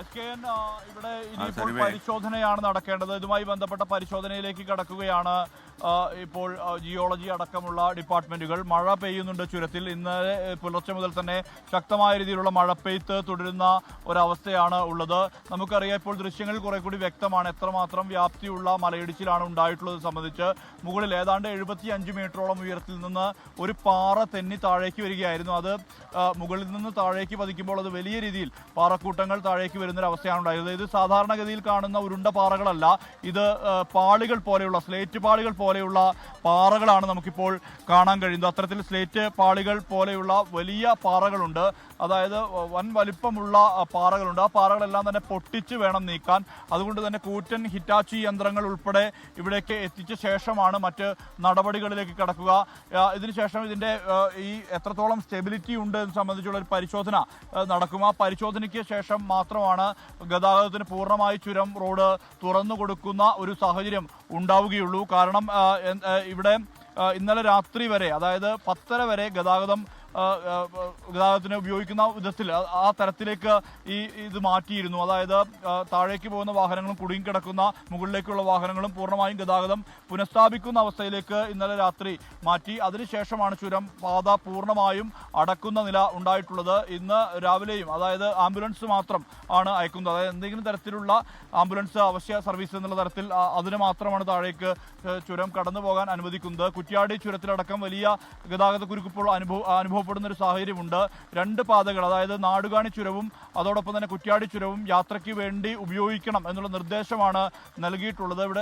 SKN ഇവിടെ ഇനിയിപ്പോൾ പരിശോധനയാണ് നടക്കേണ്ടത്. ഇതുമായി ബന്ധപ്പെട്ട പരിശോധനയിലേക്ക് കടക്കുകയാണ് ഇപ്പോൾ ജിയോളജി അടക്കമുള്ള ഡിപ്പാർട്ട്മെന്റുകൾ. മഴ പെയ്യുന്നുണ്ട് ചുരത്തിൽ. ഇന്നലെ പുലർച്ചെ മുതൽ തന്നെ ശക്തമായ രീതിയിലുള്ള മഴപ്പെയ്ത്ത് തുടരുന്ന ഒരവസ്ഥയാണ് ഉള്ളത്. നമുക്കറിയാം, ഇപ്പോൾ ദൃശ്യങ്ങൾ കുറെ കൂടി വ്യക്തമാണ് എത്രമാത്രം വ്യാപ്തിയുള്ള മലയിടിച്ചിലാണ് ഉണ്ടായിട്ടുള്ളത് സംബന്ധിച്ച്. മുകളിൽ ഏതാണ്ട് 75 മീറ്ററോളം ഉയരത്തിൽ നിന്ന് ഒരു പാറ തെന്നി താഴേക്ക് വരികയായിരുന്നു. അത് മുകളിൽ നിന്ന് താഴേക്ക് പതിക്കുമ്പോൾ അത് വലിയ രീതിയിൽ പാറക്കൂട്ടങ്ങൾ താഴേക്ക് വരുന്നൊരവസ്ഥയാണ് ഉണ്ടായത്. ഇത് സാധാരണഗതിയിൽ കാണുന്ന ഉരുണ്ട പാറകളല്ല, ഇത് പാളികൾ പോലെയുള്ള സ്ലേറ്റ് പാളികൾ പോലെയുള്ള പാറകളാണ് നമുക്കിപ്പോൾ കാണാൻ കഴിയുന്നത്. അത്തരത്തിൽ സ്ലേറ്റ് പാളികൾ പോലെയുള്ള വലിയ പാറകളുണ്ട്, അതായത് വൻ വലിപ്പമുള്ള പാറകളുണ്ട്. ആ പാറകളെല്ലാം തന്നെ പൊട്ടിച്ച് വേണം നീക്കാൻ. അതുകൊണ്ട് തന്നെ കൂറ്റൻ ഹിറ്റാച്ചി യന്ത്രങ്ങൾ ഉൾപ്പെടെ ഇവിടേക്ക് എത്തിച്ച ശേഷമാണ് മറ്റ് നടപടികളിലേക്ക് കടക്കുക. ഇതിനുശേഷം ഇതിൻ്റെ ഈ എത്രത്തോളം സ്റ്റെബിലിറ്റി ഉണ്ട് എന്ന് സംബന്ധിച്ചുള്ള ഒരു പരിശോധന നടക്കും. ആ പരിശോധനയ്ക്ക് ശേഷം മാത്രമാണ് ഗതാഗതത്തിന് പൂർണ്ണമായി ചുരം റോഡ് തുറന്നു കൊടുക്കുന്ന ഒരു സാഹചര്യം ഉണ്ടാവുകയുള്ളൂ. കാരണം ഇവിടെ ഇന്നലെ രാത്രി വരെ, അതായത് 10:30 വരെ ഗതാഗതത്തിന് ഉപയോഗിക്കുന്ന വിധത്തിൽ ആ തരത്തിലേക്ക് ഇത് മാറ്റിയിരുന്നു. അതായത് താഴേക്ക് പോകുന്ന വാഹനങ്ങളും കുടുങ്ങിക്കിടക്കുന്ന മുകളിലേക്കുള്ള വാഹനങ്ങളും പൂർണ്ണമായും ഗതാഗതം പുനഃസ്ഥാപിക്കുന്ന അവസ്ഥയിലേക്ക് ഇന്നലെ രാത്രി മാറ്റി. അതിനുശേഷമാണ് ചുരം പാത പൂർണ്ണമായും അടക്കുന്ന നില ഉണ്ടായിട്ടുള്ളത്. ഇന്ന് രാവിലെയും, അതായത് ആംബുലൻസ് മാത്രം ആണ് അയക്കുന്നത്. അതായത് എന്തെങ്കിലും തരത്തിലുള്ള ആംബുലൻസ് അവശ്യ സർവീസ് എന്നുള്ള തരത്തിൽ അതിന് മാത്രമാണ് താഴേക്ക് ചുരം കടന്നു പോകാൻ അനുവദിക്കുന്നത്. കുറ്റ്യാടി ചുരത്തിലടക്കം വലിയ ഗതാഗത കുരുക്കിപ്പോൾ അനുഭവപ്പെടുന്ന ഒരു സാഹചര്യമുണ്ട്. 2 പാതകൾ, അതായത് നാടുകാണി ചുരവും അതോടൊപ്പം തന്നെ കുറ്റ്യാടി ചുരവും യാത്രയ്ക്ക് വേണ്ടി ഉപയോഗിക്കണം എന്നുള്ള നിർദ്ദേശമാണ് നൽകിയിട്ടുള്ളത്. ഇവിടെ